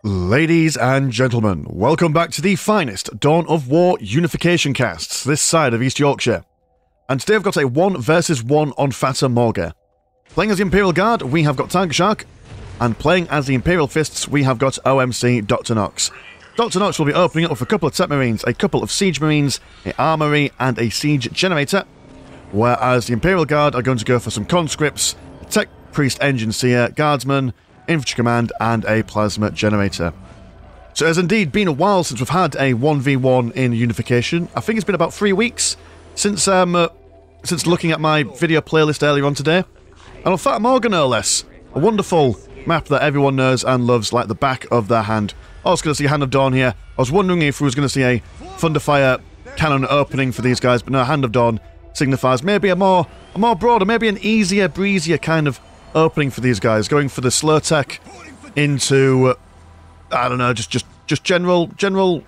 Ladies and gentlemen, welcome back to the finest Dawn of War Unification casts this side of East Yorkshire. And today I've got a 1 versus 1 on Fata Morga. Playing as the Imperial Guard, we have got Tigershark, and playing as the Imperial Fists, we have got OMC Dr. NOX. Dr. NOX will be opening up with a couple of Techmarines, a couple of Siege Marines, an Armory, and a Siege Generator, whereas the Imperial Guard are going to go for some Conscripts, a Tech Priest Engine Seer, Guardsman, Infantry Command, and a Plasma Generator. So it has indeed been a while since we've had a 1v1 in Unification. I think it's been about 3 weeks since looking at my video playlist earlier on today. And on Fata Morga, no less. A wonderful map that everyone knows and loves like the back of their hand. Also going to see Hand of Dawn here. I was wondering if we was going to see a Thunderfire cannon opening for these guys, but no, Hand of Dawn signifies maybe a more broader, maybe an easier, breezier kind of opening for these guys, going for the slow tech into, I don't know, just general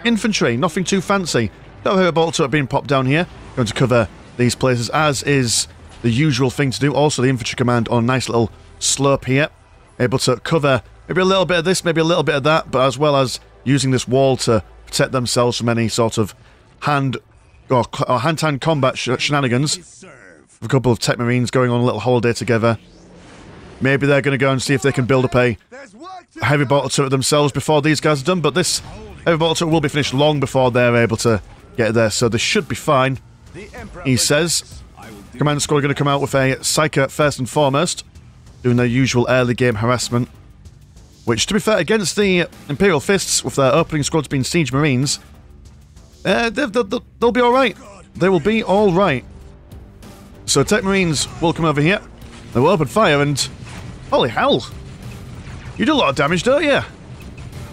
infantry, nothing too fancy. Don't have a bolt turret being popped down here. Going to cover these places, as is the usual thing to do. Also, the infantry command on a nice little slope here, able to cover maybe a little bit of this, maybe a little bit of that, but as well as using this wall to protect themselves from any sort of hand or hand-to-hand combat shenanigans. A couple of Techmarines going on a little holiday together. Maybe they're going to go and see if they can build up a heavy bolter turret themselves before these guys are done, but this heavy bolter turret will be finished long before they're able to get there, so this should be fine, he says. Command squad are going to come out with a Psyker first and foremost, doing their usual early game harassment, which, to be fair, against the Imperial Fists, with their opening squads being Siege Marines, they'll be alright. They will be alright. So Techmarines will come over here, they will open fire, and holy hell, you do a lot of damage, don't you?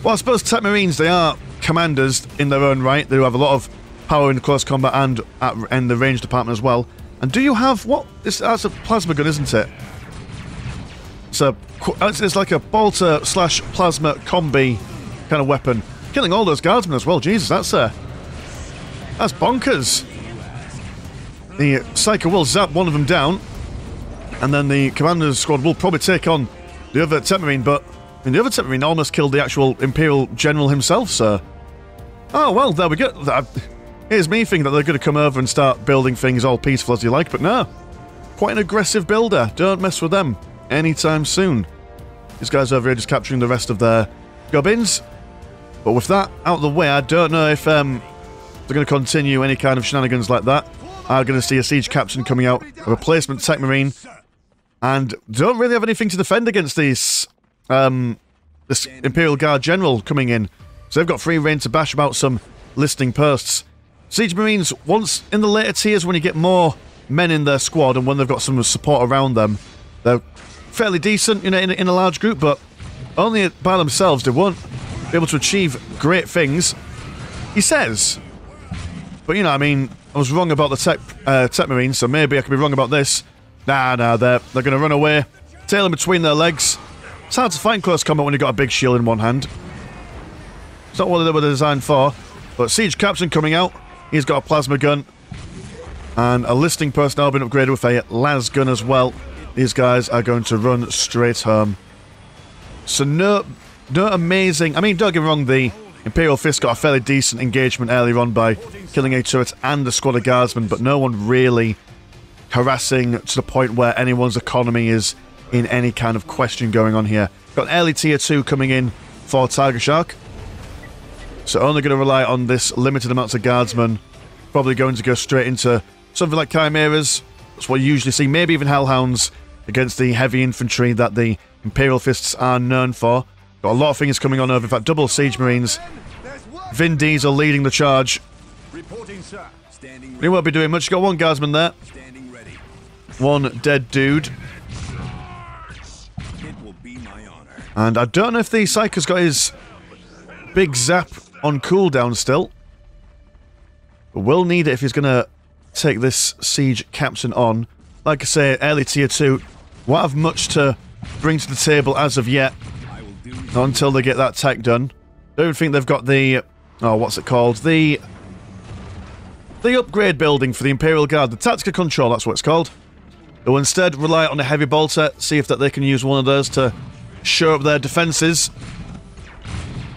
Well, I suppose Techmarines, they are commanders in their own right. They do have a lot of power in close combat and in the range department as well. And do you have, what? That's a plasma gun, isn't it? So it's like a bolter slash plasma combi kind of weapon. Killing all those guardsmen as well. Jesus, that's bonkers. The Psyker will zap one of them down, and then the commander's squad will probably take on the other Techmarine, but I mean, the other Techmarine almost killed the actual Imperial General himself, so... Oh, well, there we go. Here's me thinking that they're going to come over and start building things all peaceful as you like, but no. Quite an aggressive builder. Don't mess with them anytime soon. These guys over here just capturing the rest of their gubbins. But with that out of the way, I don't know if they're going to continue any kind of shenanigans like that. I'm going to see a Siege Captain coming out, a replacement Techmarine, and don't really have anything to defend against this Imperial Guard General coming in. So they've got free reign to bash about some listening posts. Siege Marines, once in the later tiers, when you get more men in their squad and when they've got some support around them, they're fairly decent, you know, in a large group, but only by themselves they won't be able to achieve great things, he says. But, you know, I mean, I was wrong about the Techmarines, so maybe I could be wrong about this. Nah, they're going to run away, tail in between their legs. It's hard to fight in close combat when you've got a big shield in one hand. It's not what they were designed for. But Siege Captain coming out, he's got a plasma gun, and a listing post now been upgraded with a las gun as well. These guys are going to run straight home. So no amazing... I mean, don't get me wrong, the Imperial Fist got a fairly decent engagement earlier on by killing a turret and a squad of guardsmen, but no one really harassing to the point where anyone's economy is in any kind of question going on here. Got an early tier 2 coming in for Tigershark. So only going to rely on this limited amounts of guardsmen. Probably going to go straight into something like Chimeras. That's what you usually see. Maybe even Hellhounds against the heavy infantry that the Imperial Fists are known for. Got a lot of things coming on over. In fact, double Siege Marines. Vin Diesel leading the charge. He won't be doing much. Got one guardsman there. One dead dude. And I don't know if the Psyker's got his big zap on cooldown still. But we'll need it if he's going to take this Siege Captain on. Like I say, early tier 2 won't have much to bring to the table as of yet. Not until they get that tech done. Don't think they've got the... Oh, what's it called? The upgrade building for the Imperial Guard. The Tactical Control, that's what it's called. They'll instead rely on a heavy bolter, see if that they can use one of those to shore up their defences.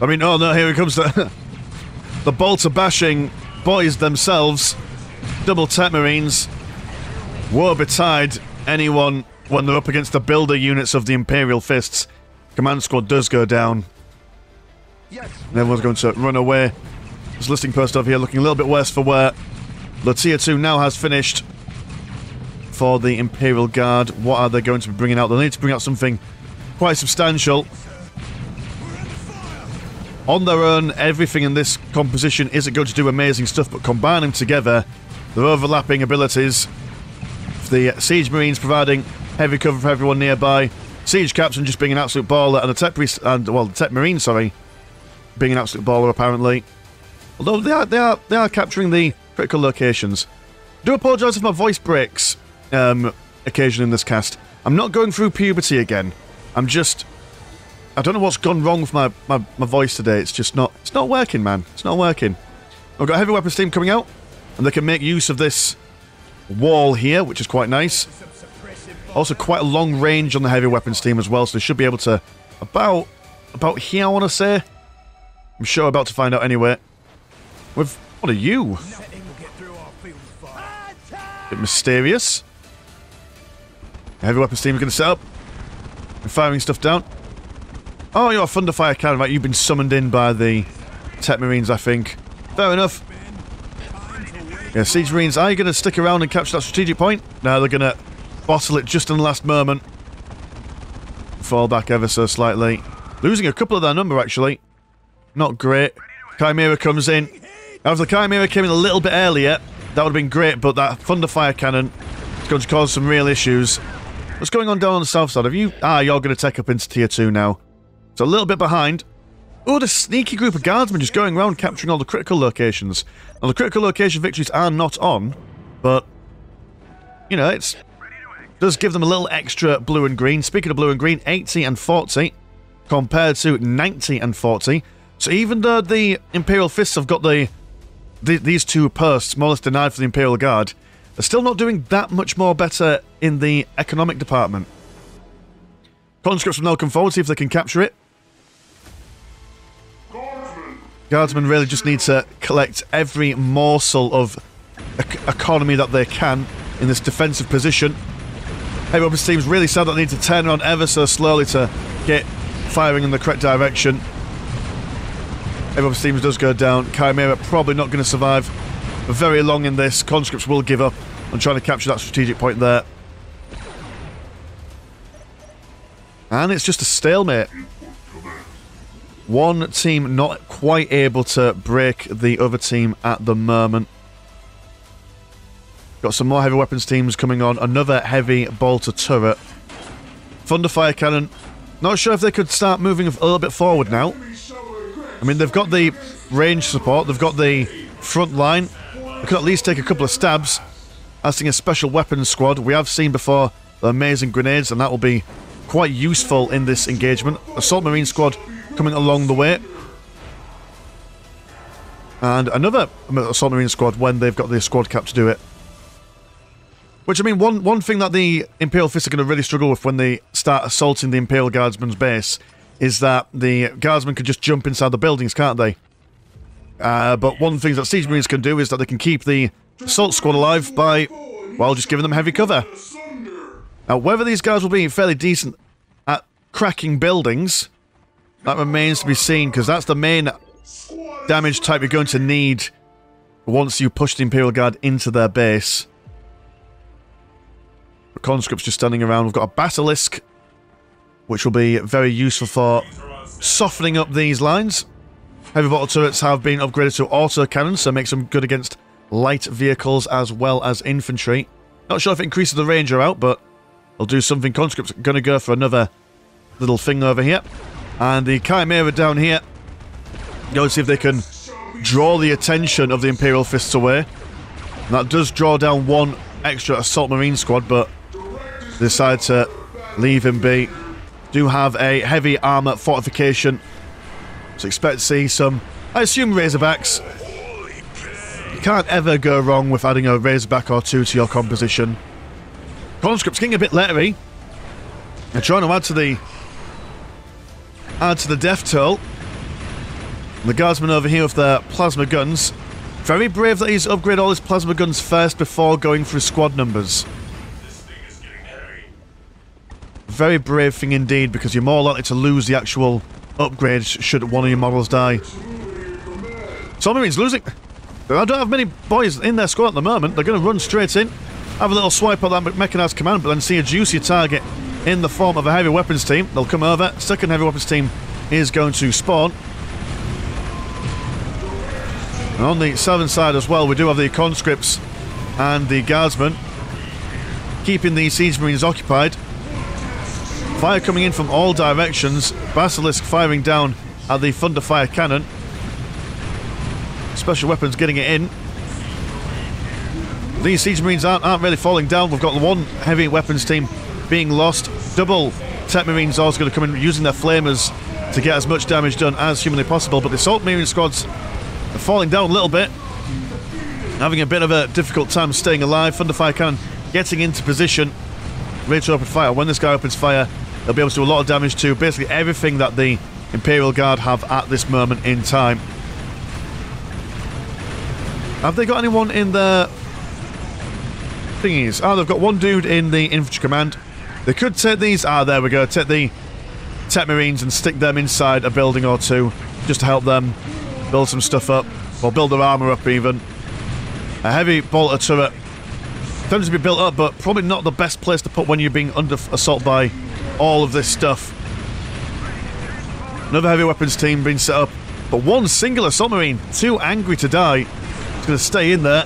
I mean, oh no, here comes the bolter-bashing boys themselves. Double Techmarines. Woe betide anyone when they're up against the builder units of the Imperial Fists. Command squad does go down. And everyone's going to run away. This listing post over here looking a little bit worse for wear. The Tier 2 now has finished for the Imperial Guard. What are they going to be bringing out? They'll need to bring out something quite substantial. On their own, everything in this composition isn't going to do amazing stuff, but combining together their overlapping abilities, the Siege Marines providing heavy cover for everyone nearby, Siege Captain just being an absolute baller, and the Tech Priest, and well, the Tech Marine, sorry, being an absolute baller apparently. Although they are capturing the critical locations. I do apologise if my voice breaks occasionally in this cast. I'm not going through puberty again. I'm just, I don't know what's gone wrong with my voice today. It's just not, it's not working, man. It's not working. I've got a heavy weapons team coming out, and they can make use of this wall here, which is quite nice. Also quite a long range on the heavy weapons team as well, so they should be able to, about here I want to say. I'm sure about to find out anyway. With, what are you? Bit mysterious. The heavy weapons team is going to set up. And firing stuff down. Oh, you're a Thunderfire cannon, right? You've been summoned in by the Techmarines, I think. Fair enough. Yeah, Siege Marines, are you going to stick around and capture that strategic point? No, they're going to bottle it just in the last moment. Fall back ever so slightly. Losing a couple of their number, actually. Not great. Chimera comes in. Now, if the Chimera came in a little bit earlier, that would have been great, but that Thunderfire cannon is going to cause some real issues. What's going on down on the south side? Have you... Ah, you're going to take up into Tier 2 now. It's a little bit behind. Oh, the sneaky group of guardsmen just going around capturing all the critical locations. Now, the critical location victories are not on, but, you know, it does give them a little extra blue and green. Speaking of blue and green, 80 and 40 compared to 90 and 40. So even though the Imperial Fists have got these two posts more or less denied for the Imperial Guard, they're still not doing that much more better in the economic department. Conscripts will now come forward, see if they can capture it. Guardsmen really just need to collect every morsel of economy that they can in this defensive position. Heavy weapons team's really sad that they need to turn around ever so slowly to get firing in the correct direction. Heavy weapons team does go down. Chimera probably not going to survive for very long in this. Conscripts will give up on trying to capture that strategic point there. And it's just a stalemate. One team not quite able to break the other team at the moment. Got some more heavy weapons teams coming on. Another heavy bolter turret. Thunderfire cannon. Not sure if they could start moving a little bit forward now. I mean, they've got the range support. They've got the front line. They could at least take a couple of stabs. Asking a special weapons squad. We have seen before the amazing grenades, and that will be quite useful in this engagement. Assault Marine squad coming along the way. And another Assault Marine squad when they've got the squad cap to do it. Which, I mean, one thing that the Imperial Fists are going to really struggle with when they start assaulting the Imperial Guardsman's base is that the Guardsmen can just jump inside the buildings, can't they? But one thing that Siege Marines can do is that they can keep the assault squad alive by, well, just giving them heavy cover. Now, whether these guys will be fairly decent at cracking buildings, that remains to be seen, because that's the main damage type you're going to need once you push the Imperial Guard into their base. The conscripts just standing around. We've got a Basilisk, which will be very useful for softening up these lines. Heavy bottle turrets have been upgraded to auto cannons, so it makes them good against light vehicles as well as infantry. Not sure if it increases the range or out, but they'll do something. Conscripts are going to go for another little thing over here. And the Chimera down here, go and see if they can draw the attention of the Imperial Fists away. And that does draw down one extra Assault Marine squad, but they decide to leave him be. Do have a heavy armor fortification, so expect to see some, I assume, Razorbacks. You can't ever go wrong with adding a Razorback or two to your composition. Conscripts getting a bit lettery. They're trying to add to the death toll. The guardsman over here with their plasma guns. Very brave that he's upgraded all his plasma guns first before going through squad numbers. This thing is getting heavy. Very brave thing indeed, because you're more likely to lose the actual upgrade should one of your models die. Submarines losing. I don't have many boys in their squad at the moment. They're going to run straight in, have a little swipe at that mechanized command, but then see a juicier target in the form of a heavy weapons team. They'll come over. Second heavy weapons team is going to spawn. And on the southern side as well, we do have the conscripts and the guardsmen keeping the siege marines occupied. Fire coming in from all directions. Basilisk firing down at the thunder fire cannon. Special weapons getting it in. These siege marines aren't really falling down. We've got one heavy weapons team being lost. Double Techmarines also going to come in using their flamers to get as much damage done as humanly possible. But the assault marine squads are falling down a little bit, having a bit of a difficult time staying alive. Thunder fire cannon getting into position, ready to open fire. When this guy opens fire, they'll be able to do a lot of damage to basically everything that the Imperial Guard have at this moment in time. Have they got anyone in their thingies? Oh, they've got one dude in the infantry command. They could take these. There we go. Take the Techmarines and stick them inside a building or two, just to help them build some stuff up, or build their armour up even. A heavy bolter turret tends to be built up, but probably not the best place to put when you're being under assault by all of this stuff. Another heavy weapons team being set up, but one single assault marine, too angry to die. It's going to stay in there,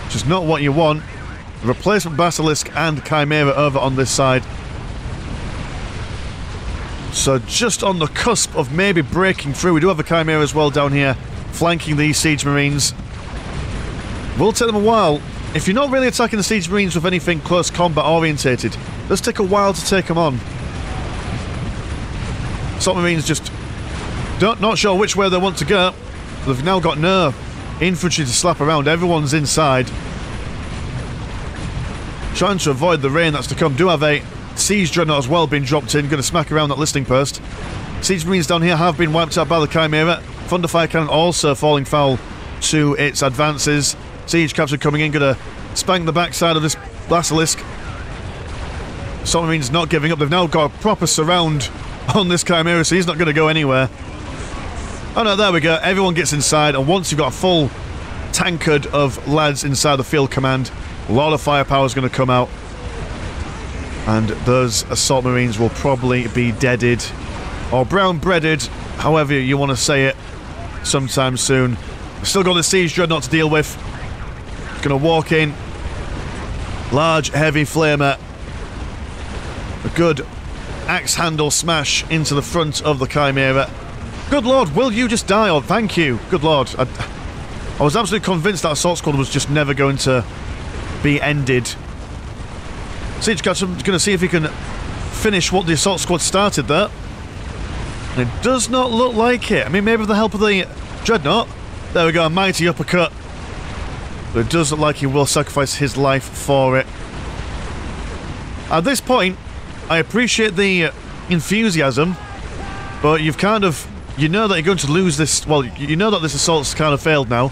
which is not what you want. The replacement Basilisk and Chimera over on this side. So just on the cusp of maybe breaking through. We do have a Chimera as well down here, flanking these siege marines. Will take them a while. If you're not really attacking the siege marines with anything close combat orientated, it does take a while to take them on. Assault marines just not sure which way they want to go. They've now got no infantry to slap around. Everyone's inside, trying to avoid the rain that's to come. Do have a siege dreadnought as well being dropped in, going to smack around that listening post. Siege marines down here have been wiped out by the Chimera. Thunderfire cannon also falling foul to its advances. Siege capture coming in, going to spank the backside of this Basilisk. Assault marines not giving up. They've now got a proper surround on this Chimera, so he's not going to go anywhere. Oh no, there we go. Everyone gets inside, and once you've got a full tankard of lads inside the field command, a lot of firepower is going to come out. And those assault marines will probably be deaded, or brown-breaded, however you want to say it, sometime soon. Still got the siege dreadnought to deal with. Going to walk in. Large, heavy flamer. A good axe handle smash into the front of the Chimera. Good lord, will you just die? Oh, thank you. Good lord. I was absolutely convinced that assault squad was just never going to be ended. Siege Catcher going to see if he can finish what the assault squad started there. And it does not look like it. I mean, maybe with the help of the dreadnought. There we go, a mighty uppercut. But it does look like he will sacrifice his life for it. At this point, I appreciate the enthusiasm, but you've kind of... You know that you're going to lose this... Well, you know that this assault's kind of failed now.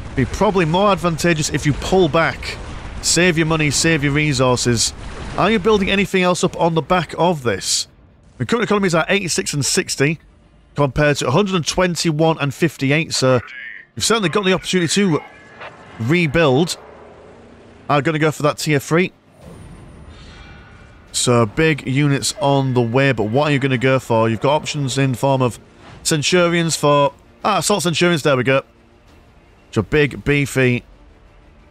It'd be probably more advantageous if you pull back. Save your money, save your resources. Are you building anything else up on the back of this? The current economies are 86 and 60, compared to 121 and 58, so you've certainly got the opportunity to rebuild. I'm going to go for that tier 3. So big units on the way, but what are you going to go for? You've got options in form of Centurions for... Assault Centurions, there we go. So big, beefy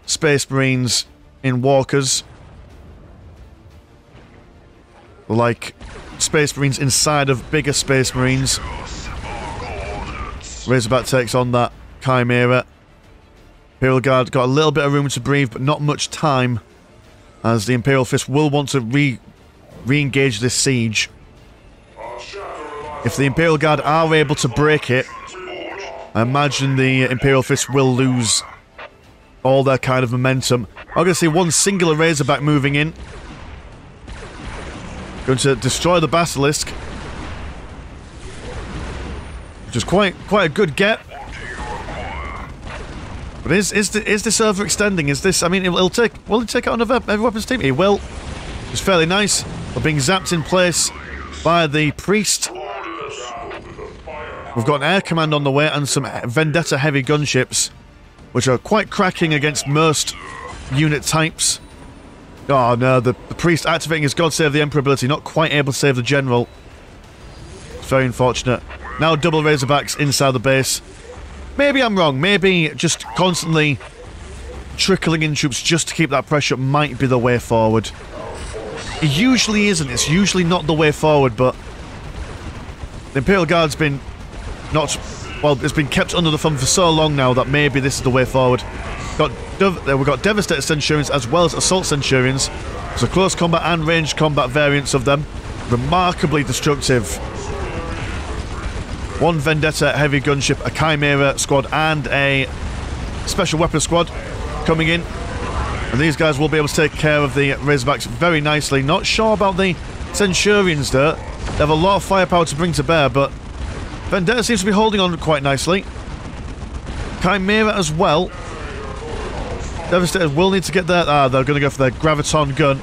Space Marines in Walkers. Like Space Marines inside of bigger Space Marines. Razorback takes on that Chimera. Imperial Guard got a little bit of room to breathe, but not much time, as the Imperial Fist will want to re-engage this siege. If the Imperial Guard are able to break it, I imagine the Imperial Fist will lose all their kind of momentum. I'm going to see one singular Razorback moving in. Going to destroy the Basilisk. which is quite a good get. But is this overextending? Is this? I mean, will it take out another heavy weapons team? It will. It's fairly nice. We're being zapped in place by the priest. We've got an air command on the way and some Vendetta heavy gunships, which are quite cracking against most unit types. Oh no, the priest activating his God Save the Emperor ability, not quite able to save the general. It's very unfortunate. Now double Razorbacks inside the base. Maybe I'm wrong. Maybe just constantly trickling in troops just to keep that pressure might be the way forward. It usually isn't. It's usually not the way forward, but the Imperial Guard's been not... Well, it's been kept under the thumb for so long now that maybe this is the way forward. We've got Devastator Centurions as well as Assault Centurions. So close combat and ranged combat variants of them. Remarkably destructive. One Vendetta heavy gunship, a Chimera squad, and a special weapons squad coming in. And these guys will be able to take care of the Razorbacks very nicely. Not sure about the Centurions though. They have a lot of firepower to bring to bear, but Vendetta seems to be holding on quite nicely. Chimera as well. Devastators will need to get there. They're going to go for their Graviton gun.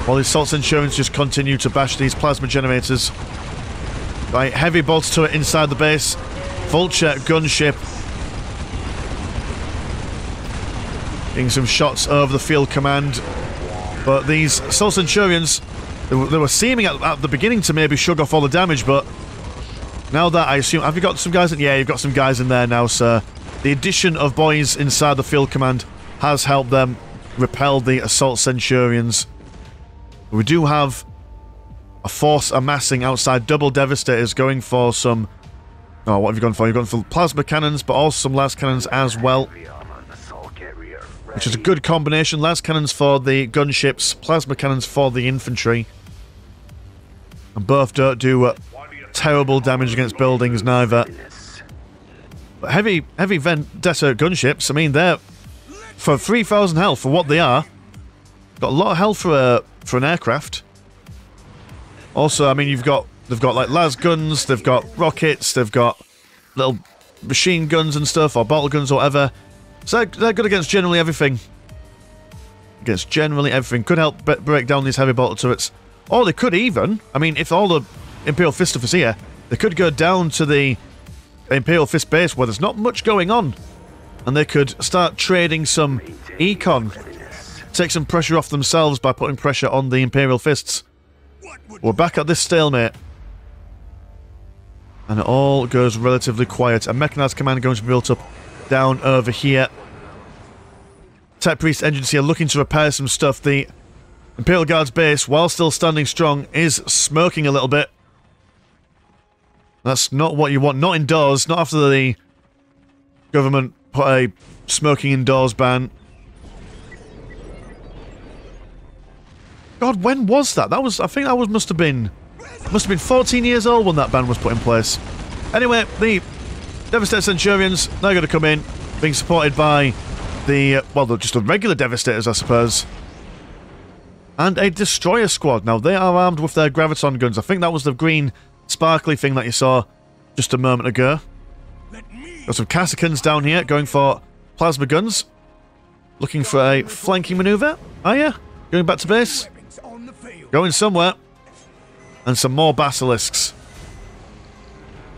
While the Assault Centurions just continue to bash these plasma generators. Right, heavy bolts to it inside the base. Vulture gunship. Getting some shots over the field command. But these Assault Centurions, they were seeming at the beginning to maybe shrug off all the damage, but now that I assume... Have you got some guys in... Yeah, you've got some guys in there now, sir. The addition of boys inside the field command has helped them repel the Assault Centurions. We do have a force amassing outside. Double Devastators going for some... Oh, what have you gone for? You've gone for plasma cannons, but also some las cannons as well. Which is a good combination. Las cannons for the gunships, plasma cannons for the infantry. And both don't do terrible damage against buildings, neither. But heavy Vendetta gunships, I mean, they're... For 3,000 health, for what they are, got a lot of health for an aircraft. Also, I mean, they've got like las guns, they've got rockets, they've got little machine guns and stuff, or bottle guns or whatever. So they're good against generally everything. Against generally everything. Could help break down these heavy bolter turrets. Or they could even, I mean, if all the Imperial Fist was here, they could go down to the Imperial Fist base where there's not much going on. And they could start trading some econ. Take some pressure off themselves by putting pressure on the Imperial Fists. We're back at this stalemate. And it all goes relatively quiet. A mechanized command going to be built up down over here. Tech Priest Agency are looking to repair some stuff. The Imperial Guard's base, while still standing strong, is smoking a little bit. That's not what you want. Not indoors. Not after the government put a smoking indoors ban. God, when was that? That was, I think that was must have been 14 years old when that ban was put in place. Anyway, the Devastator Centurions, they're going to come in, being supported by the, well, just the regular Devastators, I suppose. And a Destroyer Squad. Now, they are armed with their Graviton guns. I think that was the green sparkly thing that you saw just a moment ago. Got some Cassicans down here, going for plasma guns. Looking for a flanking maneuver. Oh yeah, going back to base. Going somewhere. And some more basilisks.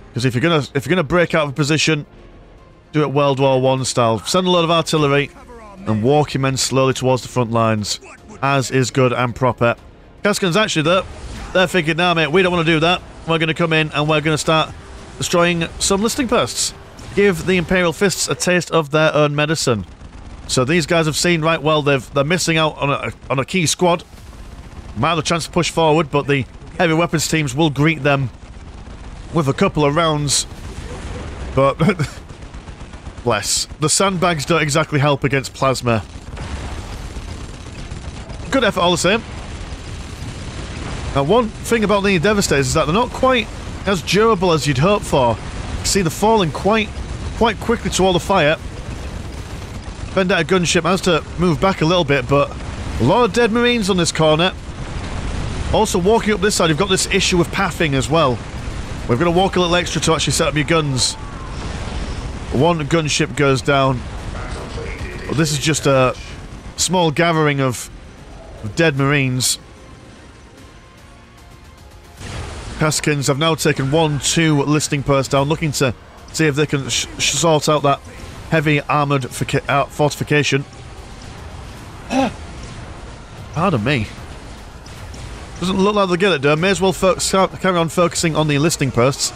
Because if you're gonna break out of a position, do it World War I style. Send a load of artillery and walk your men slowly towards the front lines, as is good and proper. Cassicans actually they're thinking, nah mate, we don't want to do that. We're going to come in and we're going to start destroying some listing posts. Give the Imperial Fists a taste of their own medicine. So these guys have seen, right, well, they're missing out on a key squad. Might have a chance to push forward, but the heavy weapons teams will greet them with a couple of rounds. But, bless. The sandbags don't exactly help against plasma. Good effort all the same. Now, one thing about the Devastators is that they're not quite as durable as you'd hope for. You see, they're falling quite quickly to all the fire. Vendetta gunship has to move back a little bit, but a lot of dead Marines on this corner. Also, walking up this side, you've got this issue with pathing as well. We've got to walk a little extra to actually set up your guns. One gunship goes down. Well, this is just a small gathering of dead Marines. Kaskins have now taken 1-2 listing posts down, looking to see if they can sort out that heavy armoured fortification. Pardon me. Doesn't look like they'll get it done. May as well carry on focusing on the enlisting posts,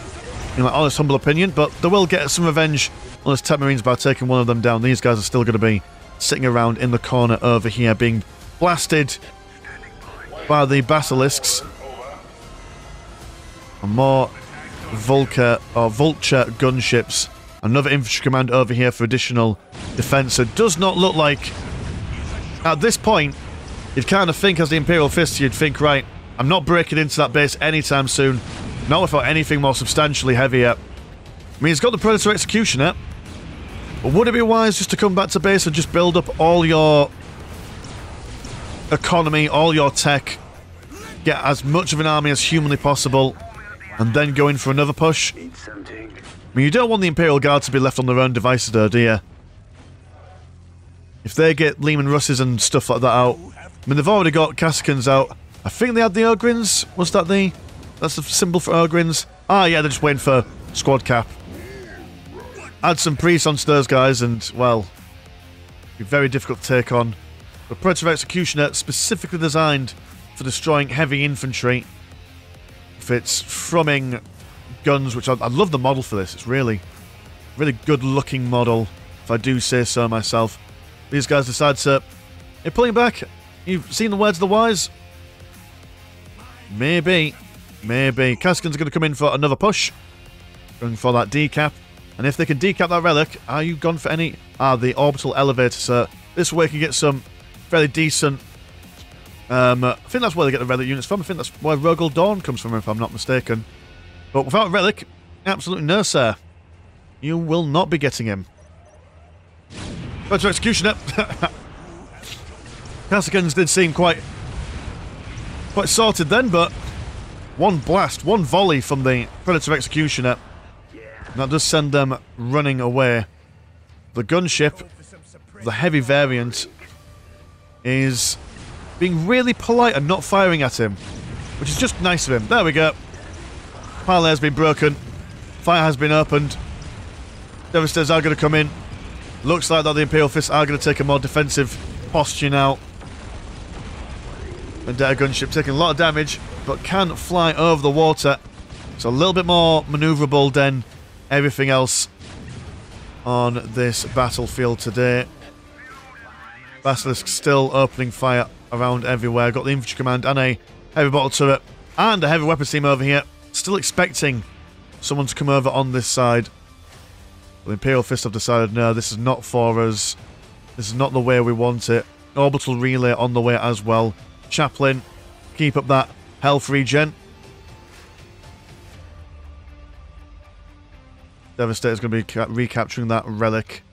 in my honest, humble opinion, but they will get some revenge on those Techmarines by taking one of them down. These guys are still going to be sitting around in the corner over here, being blasted by the basilisks. And more Vulture gunships. Another infantry command over here for additional defense. So it does not look like, at this point, you'd kind of think as the Imperial Fist, you'd think, right, I'm not breaking into that base anytime soon. Not without anything more substantially heavier. I mean, he's got the Predator Executioner. But would it be wise just to come back to base and just build up all your economy, all your tech, get as much of an army as humanly possible, and then go in for another push? I mean, you don't want the Imperial Guard to be left on their own devices though, do you? If they get Lehman Russes and stuff like that out, I mean, they've already got Kaskins out. I think they had the Ogrins. Was that that's the symbol for Ogrins? Ah, yeah, they're just waiting for squad cap. Add some priests onto those guys and, well, be very difficult to take on. The Predator Executioner, specifically designed for destroying heavy infantry. Fits thrumming guns, which I love the model for this. It's really good looking model, if I do say so myself. These guys decide to... You're pulling back. You've seen the words of the wise? Maybe. Maybe. Kaskins are going to come in for another push. Going for that decap. And if they can decap that relic, are you gone for any... Ah, the orbital elevator, sir. This way you can get some fairly decent... I think that's where they get the relic units from. I think that's where Rogel Dawn comes from, if I'm not mistaken. But without a relic, absolutely no, sir. You will not be getting him. Predator Executioner. Kaskins did seem quite sorted then, but one blast, one volley from the Predator Executioner. That does send them running away. The gunship, the heavy variant, is being really polite and not firing at him, which is just nice of him. There we go. Parley has been broken. Fire has been opened. Devastators are going to come in. Looks like that the Imperial Fists are going to take a more defensive posture now. Vendetta gunship taking a lot of damage, but can fly over the water. It's a little bit more manoeuvrable than everything else on this battlefield today. Basilisk still opening fire around everywhere. Got the infantry command and a heavy bottle turret and a heavy weapons team over here. Still expecting someone to come over on this side. The Imperial Fist have decided, no, this is not for us. This is not the way we want it. Orbital relay on the way as well. Chaplain, keep up that health regen. Devastator's going to be recapturing that relic.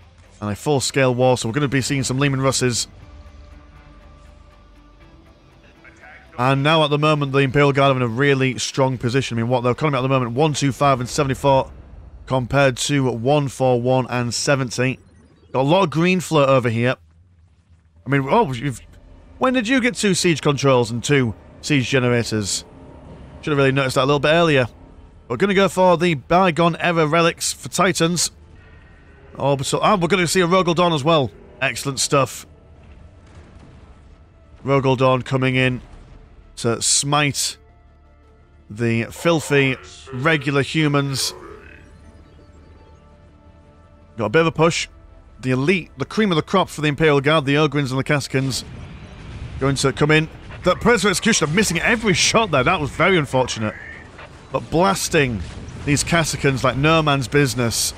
And a full-scale war, so we're going to be seeing some Lehman Russes. And now at the moment, the Imperial Guard are in a really strong position. I mean, what they're economy at the moment, 125 and 74 compared to 141 and 70. Got a lot of green flow over here. I mean, oh, when did you get 2 siege controls and 2 siege generators? Should have really noticed that a little bit earlier. We're going to go for the bygone era relics for Titans. Orbital. Ah, we're going to see a Rogel Dawn as well. Excellent stuff. Rogel Dawn coming in to smite the filthy regular humans. Got a bit of a push. The elite, the cream of the crop for the Imperial Guard, the Ogrins and the Kaskins, going to come in. The Predator Executioner missing every shot there. That was very unfortunate. But blasting these Kaskins like no man's business.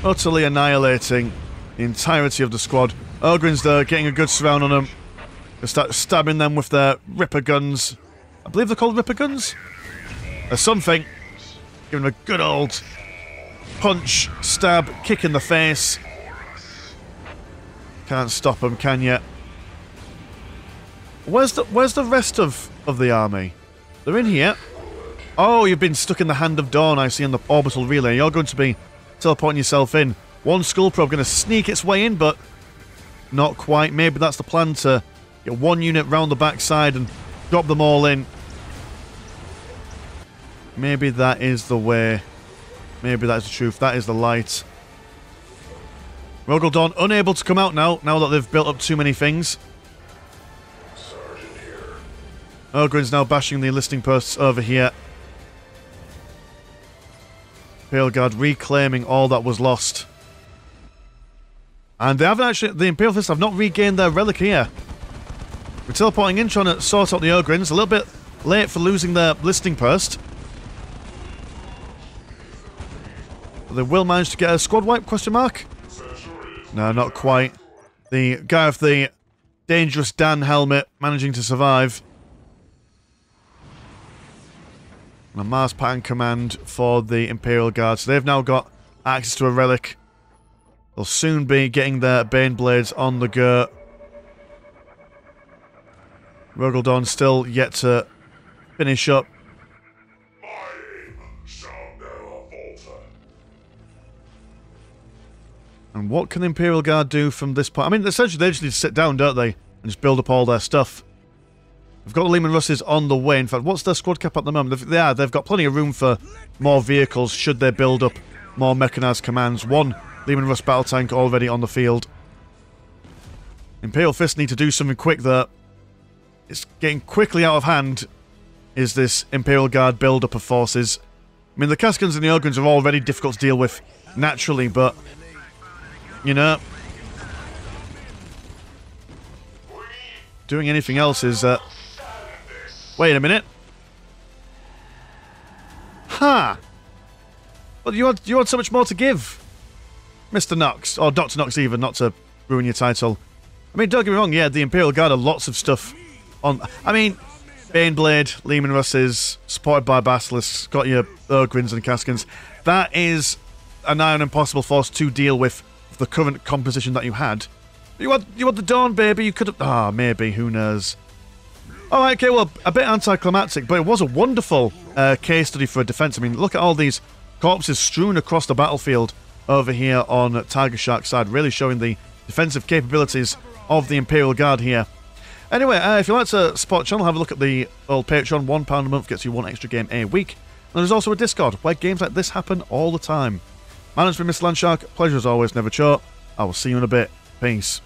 Utterly annihilating the entirety of the squad. Ogrins, though, getting a good surround on them. They start stabbing them with their Ripper guns. I believe they're called Ripper guns? Or something. Giving them a good old punch, stab, kick in the face. Can't stop them, can you? Where's the rest of the army? They're in here. Oh, you've been stuck in the Hand of Dawn, I see, on the orbital relay. You're going to be teleporting yourself in. One skull probe going to sneak its way in, but not quite. Maybe that's the plan, to get one unit round the backside and drop them all in. Maybe that is the way. Maybe that is the truth. That is the light. Rogal Dawn unable to come out now that they've built up too many things. Ogrin's now bashing the enlisting posts over here. Imperial Guard reclaiming all that was lost. And they haven't actually... The Imperial Fists have not regained their relic here. We're teleporting in, trying to sort out the Ogrins. A little bit late for losing their listing post. They will manage to get a squad wipe, question mark? No, not quite. The guy with the dangerous Dan helmet managing to survive. And a Mars pattern command for the Imperial Guard. So they've now got access to a relic. They'll soon be getting their Bane Blades on the go. Rogal Dawn still yet to finish up. And what can the Imperial Guard do from this point? I mean, essentially they just need to sit down, don't they? And just build up all their stuff. They've got the Lehman Russes on the way. In fact, what's their squad cap at the moment? They've got plenty of room for more vehicles should they build up more mechanised commands. One Lehman Russ battle tank already on the field. Imperial Fist need to do something quick there. It's getting quickly out of hand, is this Imperial Guard build-up of forces. I mean, the Cascans and the Ogrins are already difficult to deal with naturally, but... You know, doing anything else is, wait a minute. Ha! Well, you had so much more to give, Mr. Nox, or Dr. Nox even, not to ruin your title. I mean, don't get me wrong, yeah, the Imperial Guard have lots of stuff on... I mean, Baneblade, Lehman Russes, supported by Basilisks, got your Ogrins and Cascans. That is a nigh on impossible force to deal with the current composition that you had. You had the Dawn, baby. You could have... Ah, maybe. Who knows? Alright, okay, well, a bit anticlimactic, but it was a wonderful case study for defense. I mean, look at all these corpses strewn across the battlefield over here on Tigershark's side, really showing the defensive capabilities of the Imperial Guard here. Anyway, if you'd like to support the channel, have a look at the old Patreon. £1 a month gets you one extra game a week. And there's also a Discord, where games like this happen all the time. My name's been Mr. Landshark. Pleasure as always, never short. I will see you in a bit. Peace.